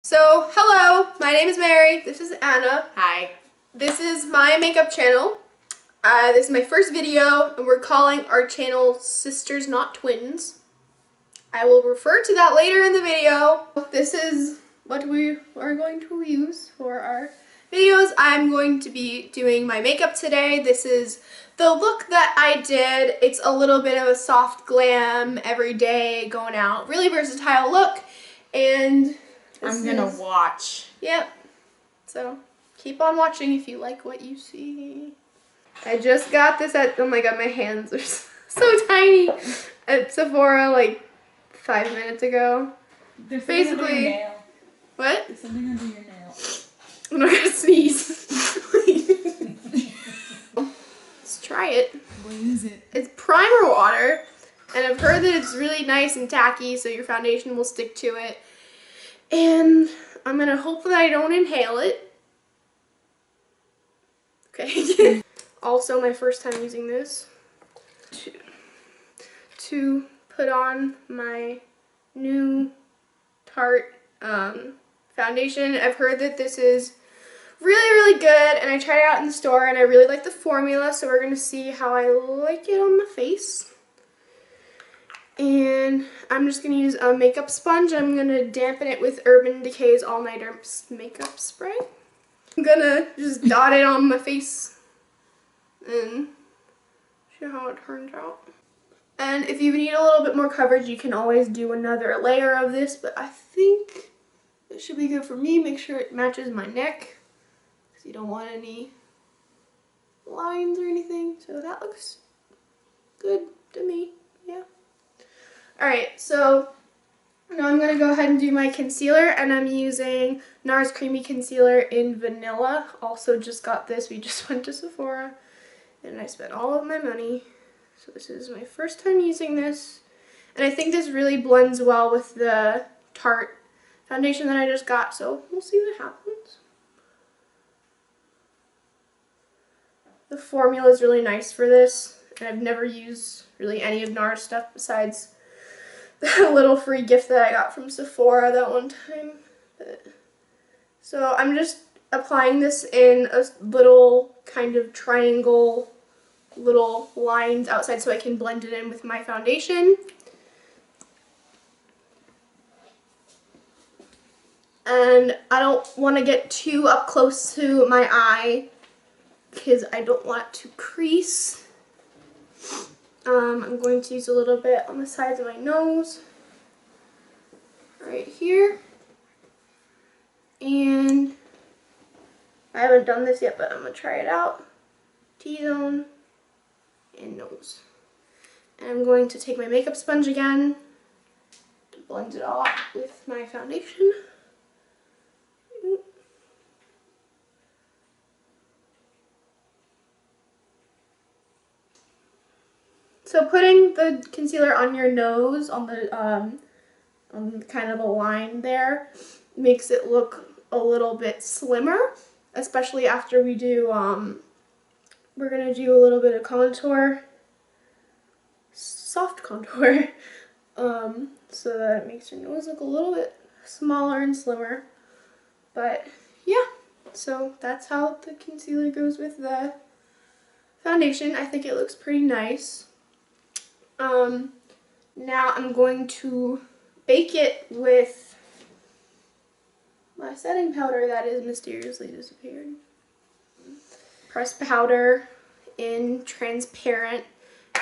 So, hello, my name is Mary, this is Anna. Hi. This is my makeup channel. This is my first video, and we're calling our channel Sisters Not Twins. I will refer to that later in the video. This is what we are going to use for our videos. I'm going to be doing my makeup today. This is the look that I did. It's a little bit of a soft glam, everyday, going out, really versatile look. And I'm gonna watch. Yep. So keep on watching if you like what you see. I just got this at, oh my god, my hands are so tiny, at Sephora like 5 minutes ago. There's Basically, something under your nail. What? There's something under your nail. I'm not gonna sneeze. Let's try it. What is it? It's primer water, and I've heard that it's really nice and tacky, so your foundation will stick to it. And I'm gonna hope that I don't inhale it. Okay. Also, my first time using this to put on my new Tarte foundation. I've heard that this is really good, and I tried it out in the store, and I really like the formula, so we're gonna see how I like it on the face. And I'm just going to use a makeup sponge. I'm going to dampen it with Urban Decay's All Nighter makeup spray. I'm going to just dot it on my face and show how it turns out. And if you need a little bit more coverage, you can always do another layer of this, but I think it should be good for me. Make sure it matches my neck, because you don't want any lines or anything. So that looks good to me. Yeah. Alright, so now I'm going to go ahead and do my concealer, and I'm using NARS Creamy Concealer in Vanilla. Also just got this. We just went to Sephora, and I spent all of my money. So this is my first time using this, and I think this really blends well with the Tarte foundation that I just got, so we'll see what happens. The formula is really nice for this, and I've never used really any of NARS stuff besides the little free gift that I got from Sephora that one time. So I'm just applying this in a little kind of triangle, little lines outside so I can blend it in with my foundation. And I don't want to get too up close to my eye because I don't want it to crease. I'm going to use a little bit on the sides of my nose, right here, and I haven't done this yet, but I'm going to try it out. T-zone and nose. And I'm going to take my makeup sponge again to blend it all out with my foundation. So putting the concealer on your nose, on kind of the line there, makes it look a little bit slimmer, especially after we do, we're going to do a little bit of contour, soft contour, so that it makes your nose look a little bit smaller and slimmer. But yeah, so that's how the concealer goes with the foundation. I think it looks pretty nice. Now I'm going to bake it with my setting powder that is mysteriously disappeared. Pressed powder in transparent,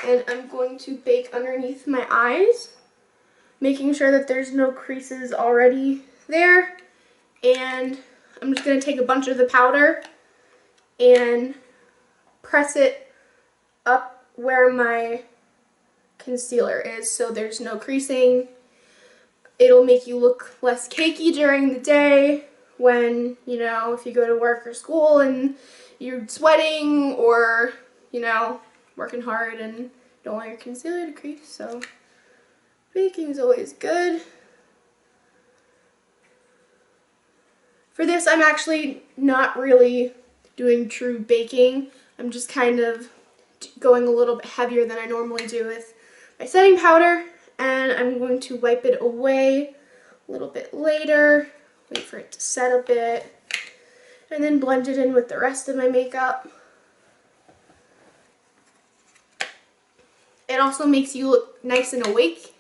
and I'm going to bake underneath my eyes, making sure that there's no creases already there. And I'm just going to take a bunch of the powder and press it up where my concealer is, so there's no creasing. It'll make you look less cakey during the day when, you know, if you go to work or school and you're sweating or, you know, working hard and don't want your concealer to crease. So baking is always good. For this, I'm actually not really doing true baking. I'm just kind of going a little bit heavier than I normally do with my setting powder, and I'm going to wipe it away a little bit later, wait for it it set a bit, and then blend it in with the rest of my makeup. It also makes you look nice and awake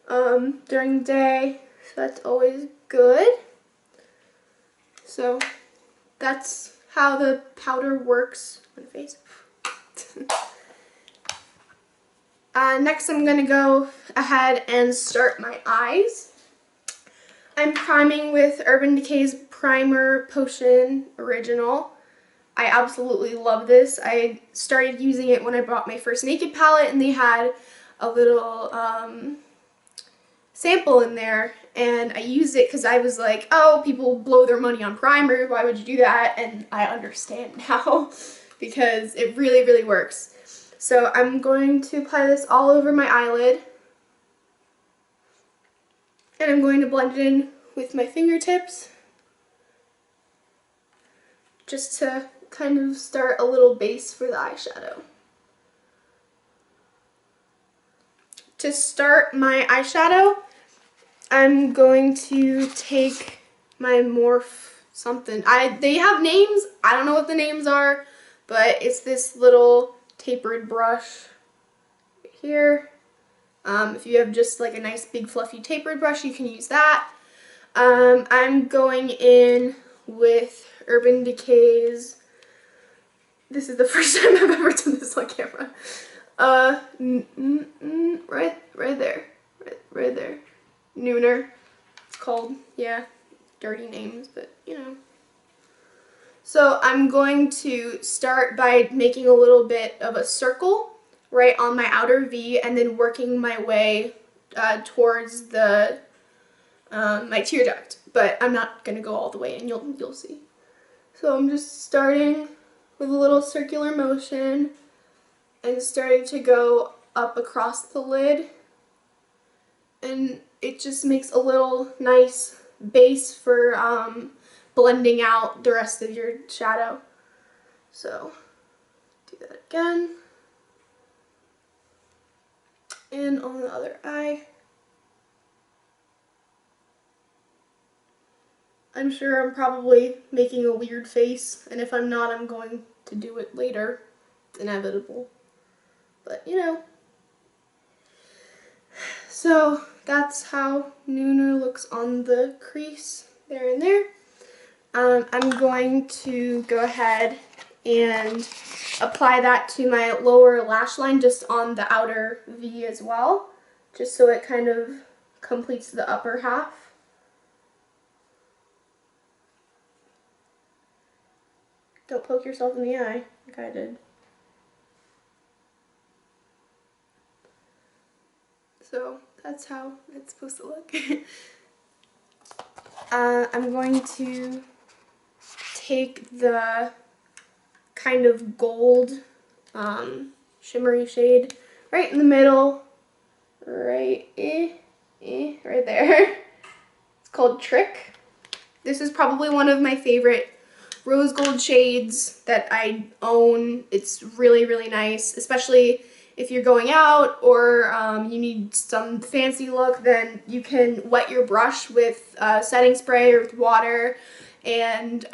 during the day, so that's always good. So that's how the powder works on the face. Next I'm going to go ahead and start my eyes. I'm priming with Urban Decay's Primer Potion Original. I absolutely love this. I started using it when I bought my first Naked palette, and they had a little sample in there, and I used it because I was like, oh, people blow their money on primer, why would you do that? And I understand now because it really, really works. So I'm going to apply this all over my eyelid, and I'm going to blend it in with my fingertips just to kind of start a little base for the eyeshadow. To start my eyeshadow, I'm going to take my Morph something. They have names. I don't know what the names are, but it's this little tapered brush here. If you have just like a nice big fluffy tapered brush, you can use that. I'm going in with Urban Decay's. This is the first time I've ever done this on camera. Right there. Right there. Nooner, it's called. Yeah, dirty names, but you know. So I'm going to start by making a little bit of a circle right on my outer V, and then working my way towards the my tear duct. But I'm not gonna go all the way in. You'll see. So I'm just starting with a little circular motion and starting to go up across the lid, and it just makes a little nice base for blending out the rest of your shadow. So do that again, and on the other eye. I'm sure I'm probably making a weird face, and if I'm not, I'm going to do it later. It's inevitable, but you know. So that's how Nooner looks on the crease there and there. I'm going to go ahead and apply that to my lower lash line, just on the outer V as well, just so it kind of completes the upper half. Don't poke yourself in the eye like I did. So that's how it's supposed to look. I'm going to take the kind of gold shimmery shade right in the middle, right there. It's called Trick. This is probably one of my favorite rose gold shades that I own. It's really, really nice, especially if you're going out or you need some fancy look. Then you can wet your brush with setting spray or with water, and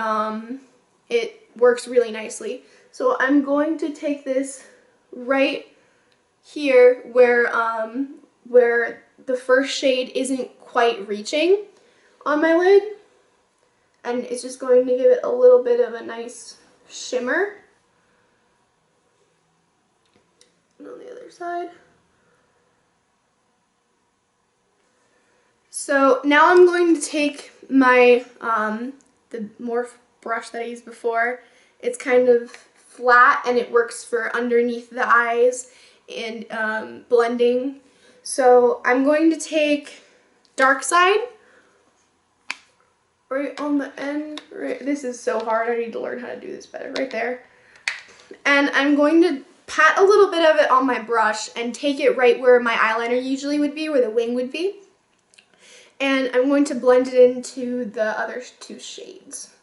it works really nicely. So I'm going to take this right here where the first shade isn't quite reaching on my lid, and it's just going to give it a little bit of a nice shimmer. And on the other side. So now I'm going to take my the Morph brush that I used before. It's kind of flat and it works for underneath the eyes and blending. So I'm going to take Dark Side right on the end. Right, this is so hard. I need to learn how to do this better. Right there. And I'm going to pat a little bit of it on my brush and take it right where my eyeliner usually would be, where the wing would be. And I'm going to blend it into the other two shades.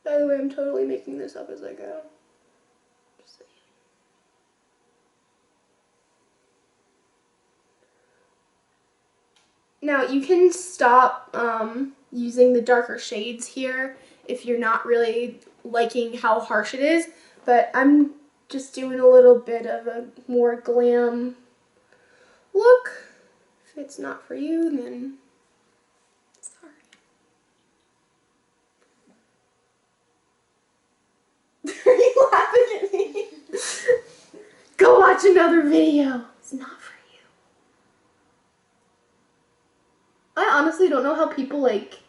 By the way, I'm totally making this up as I go. Just saying. Now you can stop using the darker shades here if you're not really liking how harsh it is, but I'm just doing a little bit of a more glam look. If it's not for you, then sorry. Are you laughing at me? Go watch another video. It's not for you. I honestly don't know how people like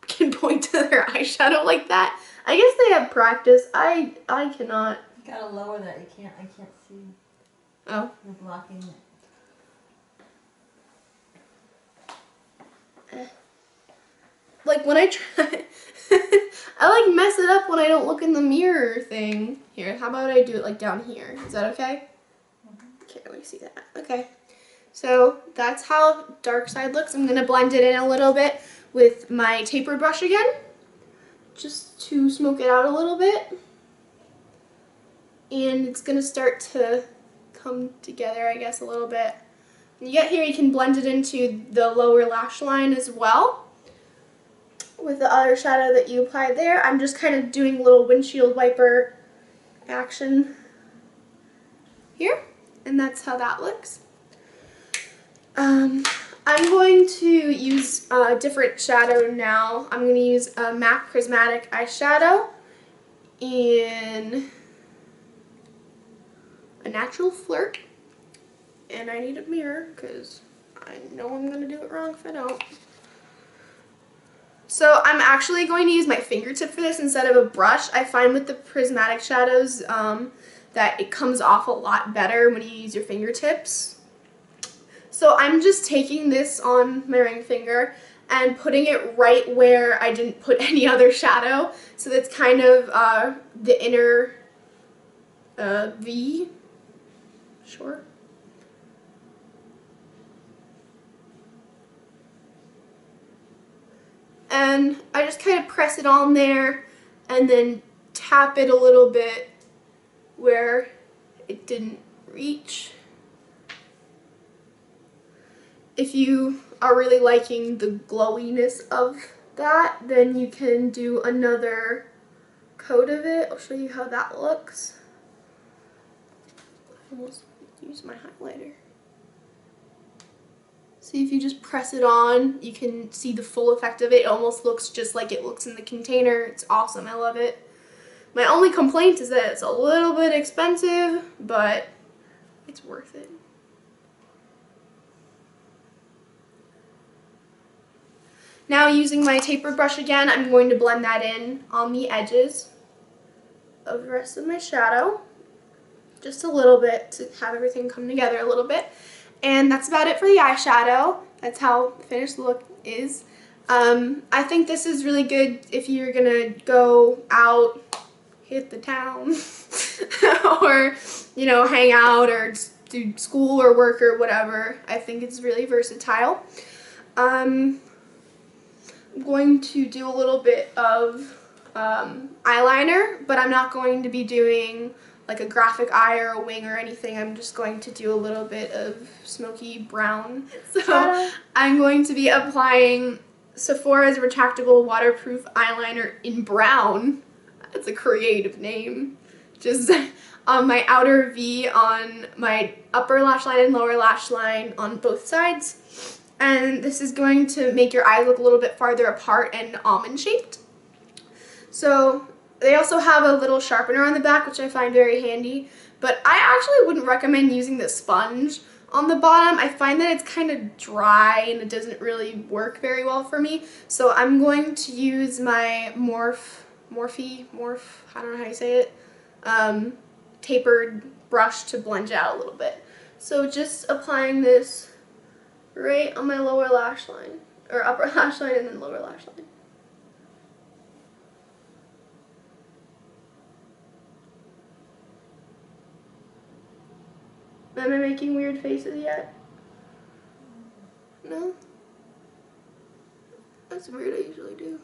can point to their eyeshadow like that. I guess they have practice. I cannot. You gotta lower that. I can't see. Oh. You're blocking it. Like when I try, I like mess it up when I don't look in the mirror thing. Here, how about I do it like down here? Is that okay? Can't really see that. Okay. So that's how dark side looks. I'm gonna blend it in a little bit with my tapered brush again, just to smoke it out a little bit. And it's gonna start to come together, I guess, a little bit. When you get here, you can blend it into the lower lash line as well. With the other shadow that you applied there, I'm just kind of doing a little windshield wiper action here, and that's how that looks. I'm going to use a different shadow now. I'm going to use a MAC Prismatic eyeshadow in a Natural Flirt, and I need a mirror because I know I'm going to do it wrong if I don't. So I'm actually going to use my fingertip for this instead of a brush. I find with the prismatic shadows that it comes off a lot better when you use your fingertips. So I'm just taking this on my ring finger and putting it right where I didn't put any other shadow. So that's kind of the inner V, sure. And I just kind of press it on there and then tap it a little bit where it didn't reach. If you are really liking the glowiness of that, then you can do another coat of it. I'll show you how that looks. I almost use my highlighter. See, if you just press it on, you can see the full effect of it. It almost looks just like it looks in the container. It's awesome. I love it. My only complaint is that it's a little bit expensive, but it's worth it. Now, using my tapered brush again, I'm going to blend that in on the edges of the rest of my shadow. Just a little bit to have everything come together a little bit. And that's about it for the eyeshadow. That's how the finished look is. I think this is really good if you're gonna go out, hit the town, or, you know, hang out or do school or work or whatever. I think it's really versatile. I'm going to do a little bit of eyeliner, but I'm not going to be doing like a graphic eye or a wing or anything. I'm just going to do a little bit of smoky brown. So I'm going to be applying Sephora's retractable waterproof eyeliner in brown. That's a creative name. Just on my outer V, on my upper lash line and lower lash line on both sides. And this is going to make your eyes look a little bit farther apart and almond shaped. So they also have a little sharpener on the back, which I find very handy, but I actually wouldn't recommend using the sponge on the bottom. I find that it's kind of dry and it doesn't really work very well for me. So I'm going to use my Morph, I don't know how you say it, tapered brush to blend it out a little bit. So just applying this right on my lower lash line, or upper lash line and then lower lash line. Am I making weird faces yet? No? That's weird, I usually do.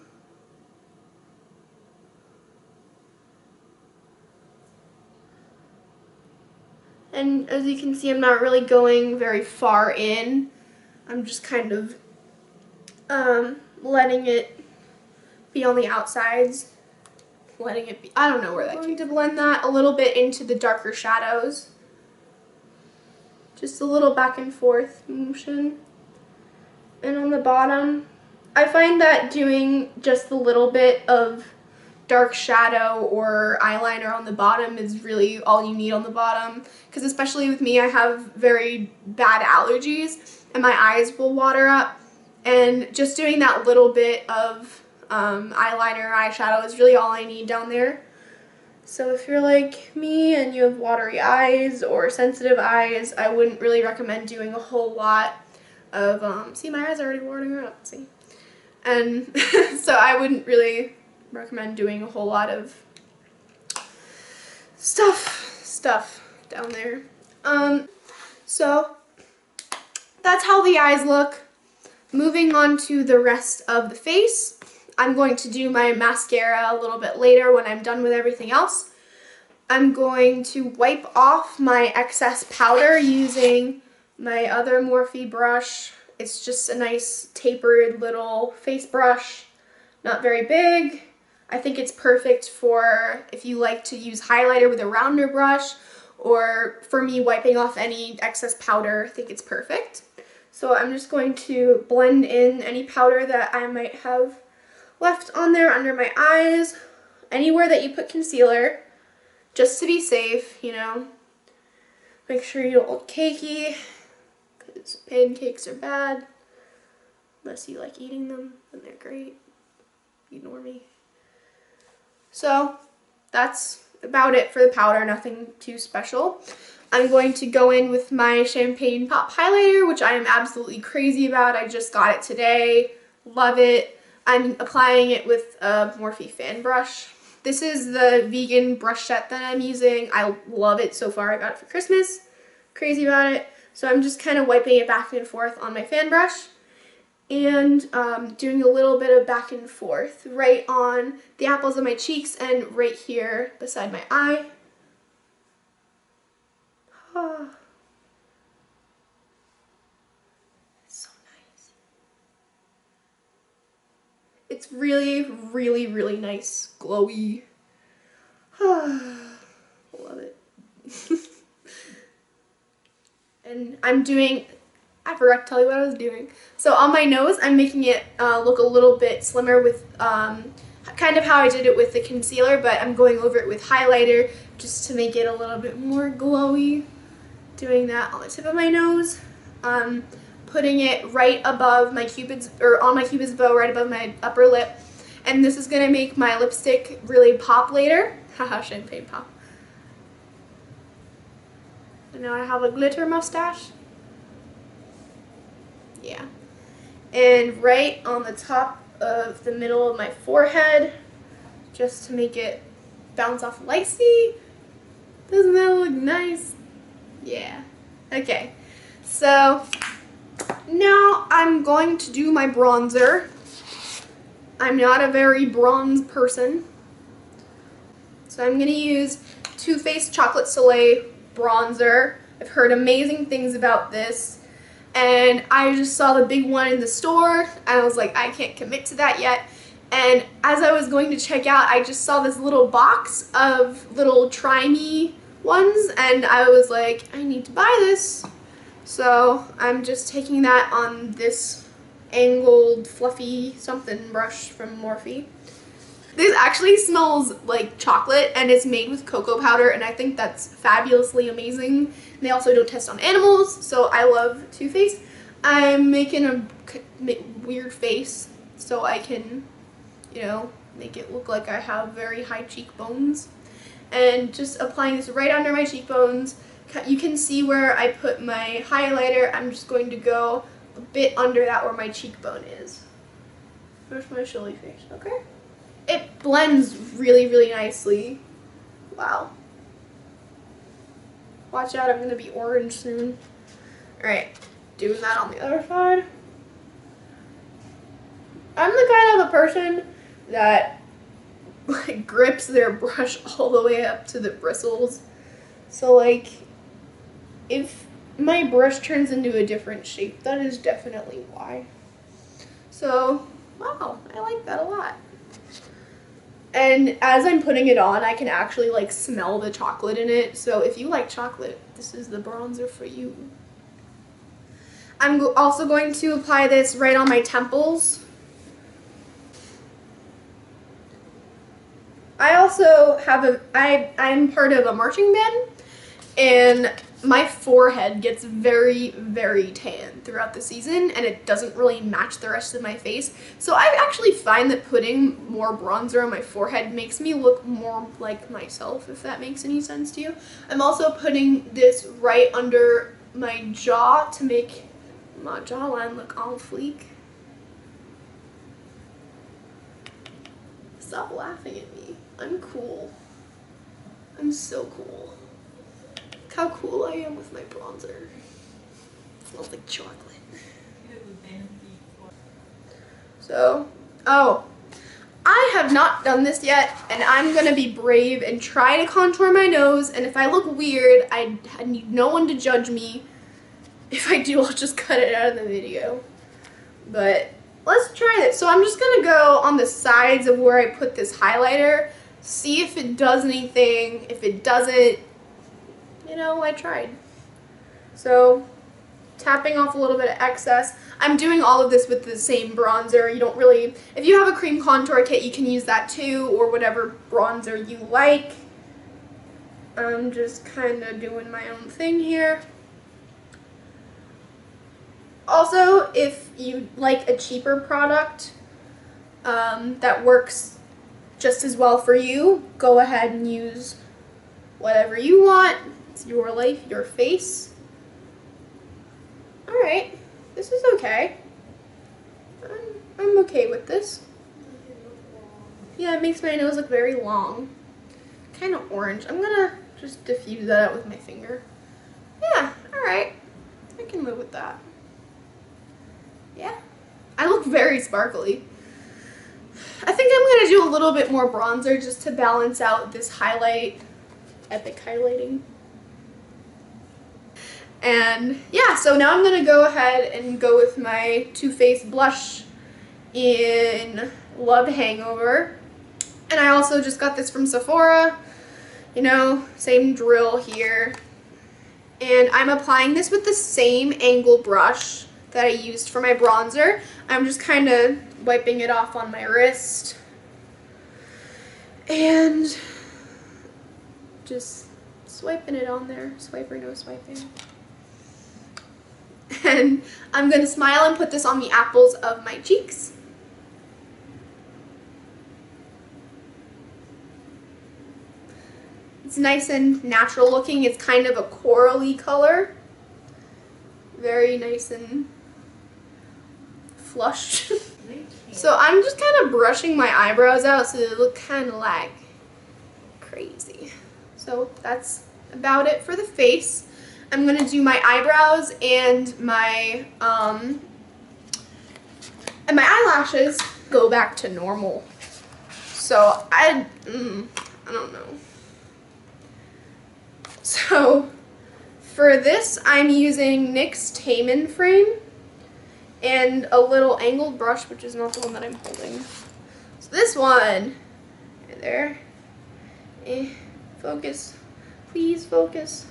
And as you can see, I'm not really going very far in. I'm just kind of letting it be on the outsides. Letting it be, I don't know where that came. I'm going to blend that a little bit into the darker shadows. Just a little back and forth motion. And on the bottom, I find that doing just a little bit of dark shadow or eyeliner on the bottom is really all you need on the bottom, because especially with me, I have very bad allergies and my eyes will water up, and just doing that little bit of eyeliner or eyeshadow is really all I need down there. So if you're like me and you have watery eyes or sensitive eyes, I wouldn't really recommend doing a whole lot of, see, my eyes are already watering up, see? And so I wouldn't really recommend doing a whole lot of stuff down there. So that's how the eyes look. Moving on to the rest of the face, I'm going to do my mascara a little bit later when I'm done with everything else. I'm going to wipe off my excess powder using my other Morphe brush. It's just a nice tapered little face brush, not very big. I think it's perfect for if you like to use highlighter with a rounder brush, or for me wiping off any excess powder. I think it's perfect. So I'm just going to blend in any powder that I might have left on there under my eyes, anywhere that you put concealer, just to be safe, you know. Make sure you don't look cakey, because pancakes are bad, unless you like eating them, and they're great. Ignore me. So that's about it for the powder, nothing too special. I'm going to go in with my Champagne Pop highlighter, which I am absolutely crazy about. I just got it today. Love it. I'm applying it with a Morphe fan brush. This is the vegan brush set that I'm using. I love it so far. I got it for Christmas. Crazy about it. So I'm just kind of wiping it back and forth on my fan brush and doing a little bit of back and forth right on the apples of my cheeks and right here beside my eye. Oh. So nice. It's really, really, really nice, glowy. Love it. And I'm doing, I forgot to tell you what I was doing. So on my nose, I'm making it look a little bit slimmer with kind of how I did it with the concealer, but I'm going over it with highlighter just to make it a little bit more glowy. Doing that on the tip of my nose, putting it right above my cupid's, or on my cupid's bow, right above my upper lip, and this is gonna make my lipstick really pop later. Haha, champagne pop. And now I have a glitter mustache. Yeah, and right on the top of the middle of my forehead, just to make it bounce off light. See, doesn't that look nice? Yeah. Okay, so now I'm going to do my bronzer. I'm not a very bronze person, so I'm going to use Too Faced Chocolate Soleil bronzer. I've heard amazing things about this, and I just saw the big one in the store, and I was like, I can't commit to that yet. And as I was going to check out, I just saw this little box of little Try Me ones, and I was like, I need to buy this. So I'm just taking that on this angled fluffy something brush from Morphe. This actually smells like chocolate, and it's made with cocoa powder, and I think that's fabulously amazing. And they also don't test on animals, so I love Too Faced. I'm making a weird face so I can, you know, make it look like I have very high cheekbones. And just applying this right under my cheekbones. You can see where I put my highlighter. I'm just going to go a bit under that where my cheekbone is. There's my chilly face, okay? It blends really, really nicely. Wow. Watch out, I'm gonna be orange soon. Alright, doing that on the other side. I'm the kind of a person that like grips their brush all the way up to the bristles. So like, if my brush turns into a different shape, that is definitely why. So, wow, I like that a lot. And as I'm putting it on, I can actually like smell the chocolate in it. So if you like chocolate, this is the bronzer for you. I'm also going to apply this right on my temples. I also have I'm part of a marching band, and my forehead gets very, very tan throughout the season, and it doesn't really match the rest of my face. So I actually find that putting more bronzer on my forehead makes me look more like myself, if that makes any sense to you. I'm also putting this right under my jaw to make my jawline look on fleek. Stop laughing at me. I'm cool. I'm so cool. Look how cool I am with my bronzer. It smells like chocolate. So, oh, I have not done this yet, and I'm gonna be brave and try to contour my nose, and if I look weird, I need no one to judge me. If I do, I'll just cut it out of the video. But let's try this. So I'm just gonna go on the sides of where I put this highlighter, see if it does anything. If it doesn't, you know, I tried. So tapping off a little bit of excess. I'm doing all of this with the same bronzer. You don't really, if you have a cream contour kit, you can use that too, or whatever bronzer you like. I'm just kind of doing my own thing here. Also, if you like a cheaper product that works just as well for you, go ahead and use whatever you want. It's your life, your face. Alright, this is okay. I'm okay with this. Yeah, it makes my nose look very long. Kind of orange. I'm gonna just diffuse that out with my finger. Yeah, alright. I can live with that. Yeah, I look very sparkly. I think I'm going to do a little bit more bronzer just to balance out this highlight, epic highlighting. And yeah, so now I'm going to go ahead and go with my Too Faced blush in Love Hangover. And I also just got this from Sephora, you know, same drill here. And I'm applying this with the same angle brush that I used for my bronzer. I'm just kind of wiping it off on my wrist and just swiping it on there. Swiper, no swiping. And I'm going to smile and put this on the apples of my cheeks. It's nice and natural looking. It's kind of a corally color. Very nice and flushed. So I'm just kind of brushing my eyebrows out so they look kind of like crazy. So that's about it for the face. I'm going to do my eyebrows and my eyelashes go back to normal. So I don't know. So for this, I'm using NYX Taman frame and a little angled brush, which is not the one that I'm holding. So this one, right there, focus, please focus.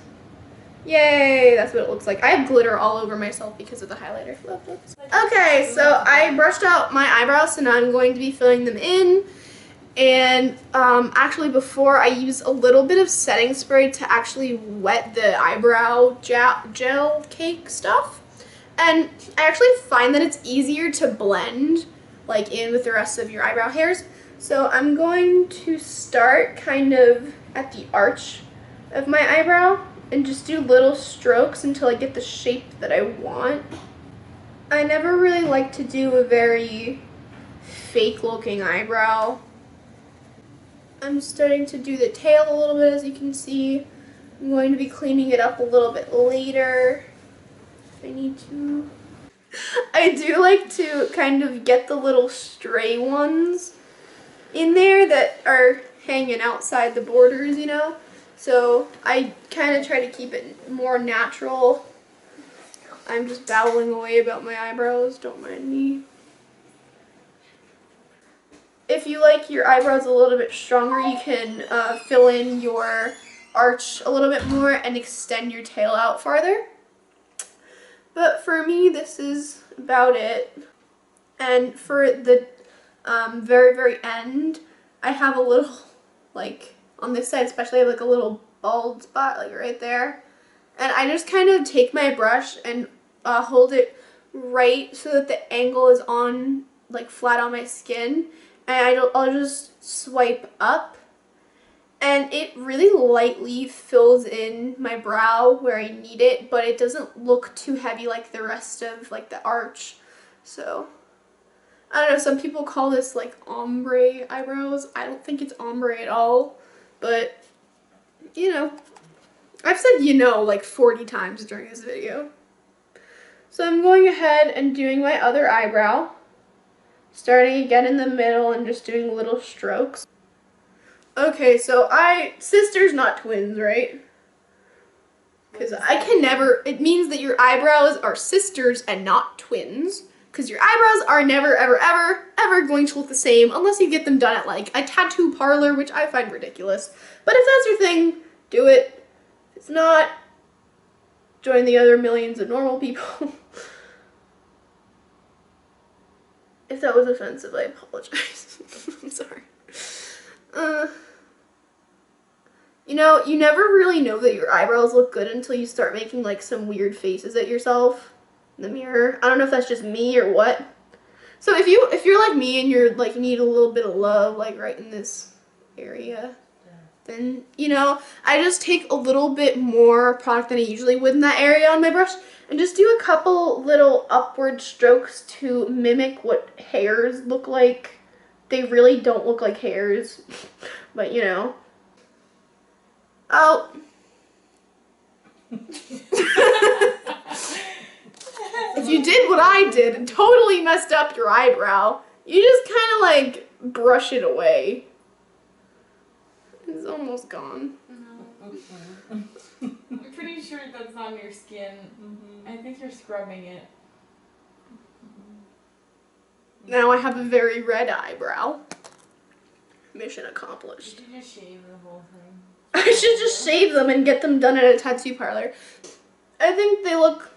Yay, that's what it looks like. I have glitter all over myself because of the highlighter. Okay, so I brushed out my eyebrows, so now I'm going to be filling them in. And actually before, I use a little bit of setting spray to actually wet the eyebrow gel cake stuff. And I actually find that it's easier to blend like in with the rest of your eyebrow hairs. So I'm going to start kind of at the arch of my eyebrow and just do little strokes until I get the shape that I want. I never really like to do a very fake looking eyebrow. I'm starting to do the tail a little bit, as you can see. I'm going to be cleaning it up a little bit later if I need to. I do like to kind of get the little stray ones in there that are hanging outside the borders, you know? So I kind of try to keep it more natural. I'm just babbling away about my eyebrows, don't mind me. if you like your eyebrows a little bit stronger, you can fill in your arch a little bit more and extend your tail out farther. But for me, this is about it. And for the very, very end, I have a little, like, on this side especially, I have like a little bald spot, like right there. And I just kind of take my brush and hold it right so that the angle is on, like, flat on my skin. And I'll just swipe up. And it really lightly fills in my brow where I need it, but it doesn't look too heavy like the rest of, like, the arch. So, I don't know, some people call this, like, ombre eyebrows. I don't think it's ombre at all, but, you know. I've said you know like 40 times during this video. So I'm going ahead and doing my other eyebrow. Starting again in the middle and just doing little strokes. Okay, so sisters not twins, right? Because I can never, it means that your eyebrows are sisters and not twins. Because your eyebrows are never, ever, ever, ever going to look the same unless you get them done at like a tattoo parlor, which I find ridiculous. But if that's your thing, do it. If it's not, join the other millions of normal people. If that was offensive, I apologize. I'm sorry. You know, you never really know that your eyebrows look good until you start making like some weird faces at yourself in the mirror. I don't know if that's just me or what. So if you're like me and you're like need a little bit of love like right in this area, then, you know, I just take a little bit more product than I usually would in that area on my brush and just do a couple little upward strokes to mimic what hairs look like. They really don't look like hairs, but you know. Oh. If you did what I did and totally messed up your eyebrow, you just kind of like brush it away. It's almost gone. No. I'm pretty sure that's on your skin. I think you're scrubbing it. Now I have a very red eyebrow. Mission accomplished. You should just shave the whole thing. I should just shave them and get them done at a tattoo parlor. I think they look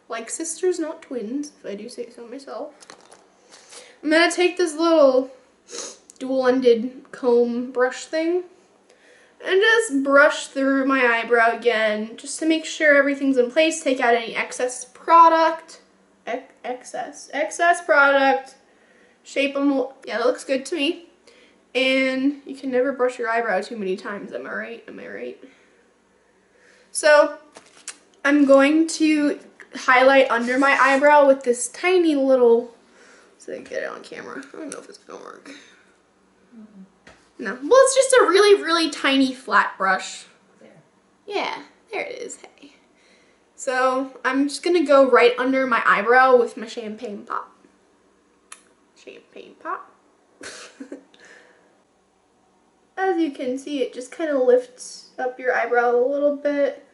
like sisters, not twins, if I do say so myself. I'm gonna take this little dual-ended comb brush thing and just brush through my eyebrow again just to make sure everything's in place. Take out any excess product. Excess product. Shape them. Yeah, that looks good to me. And you can never brush your eyebrow too many times, am I right? Am I right? So I'm going to highlight under my eyebrow with this tiny little, so I can get it on camera. I don't know if it's gonna work. No. Well, it's just a really, really tiny flat brush. There. Yeah, there it is. Hey. So I'm just gonna go right under my eyebrow with my champagne pop. Champagne pop. As you can see, it just kind of lifts up your eyebrow a little bit,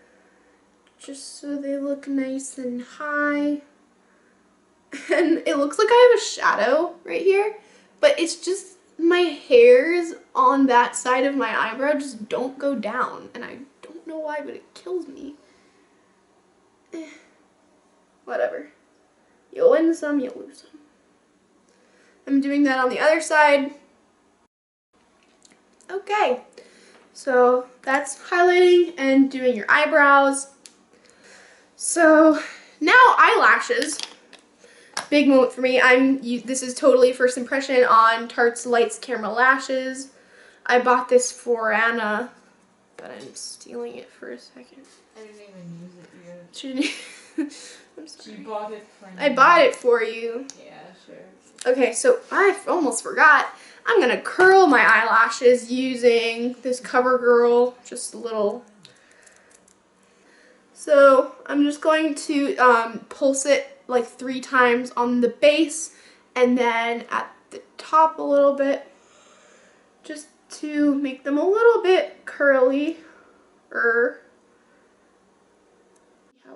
just so they look nice and high. And it looks like I have a shadow right here, but it's just my hairs on that side of my eyebrow just don't go down, and I don't know why, but it kills me. Whatever. You'll win some, you'll lose some. I'm doing that on the other side. Okay, so that's highlighting and doing your eyebrows. So now eyelashes. Big moment for me. This is totally first impression on Tarte's Lights Camera Lashes. I bought this for Anna, but I'm stealing it for a second. I didn't even use it yet. I'm sorry. She bought it for me. I bought it for you. Yeah, sure. Okay, so I almost forgot. I'm gonna curl my eyelashes using this CoverGirl, just a little. So I'm just going to pulse it like 3 times on the base and then at the top a little bit, just to make them a little bit curly. How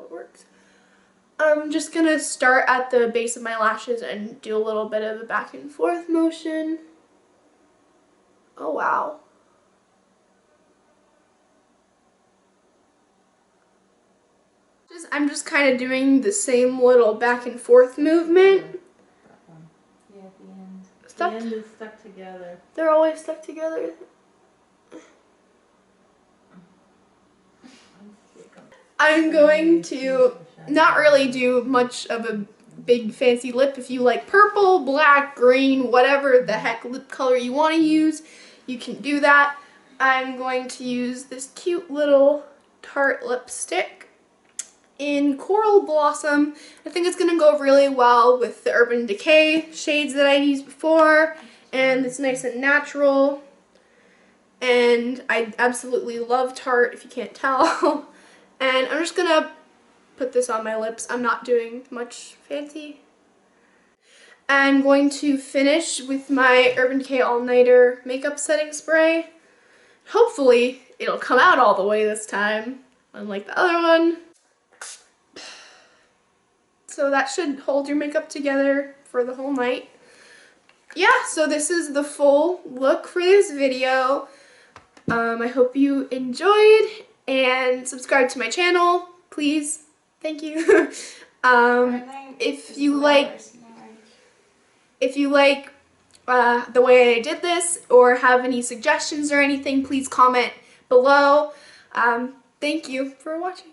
it works. I'm just gonna start at the base of my lashes and do a little bit of a back and forth motion. Oh wow. I'm just kind of doing the same little back and forth movement. That one. Yeah, at the end. Stuck. The end is stuck together. They're always stuck together. I'm going to not really do much of a big fancy lip. If you like purple, black, green, whatever the heck lip color you want to use, you can do that. I'm going to use this cute little Tarte lipstick in Coral Blossom. I think it's going to go really well with the Urban Decay shades that I used before, and it's nice and natural. And I absolutely love Tarte, if you can't tell. And I'm just gonna put this on my lips. I'm not doing much fancy. I'm going to finish with my Urban Decay All Nighter makeup setting spray. Hopefully it'll come out all the way this time, unlike the other one. So that should hold your makeup together for the whole night. Yeah, so this is the full look for this video. I hope you enjoyed, and subscribe to my channel, please. Thank you. If you like the way I did this, or have any suggestions or anything, please comment below. Thank you for watching.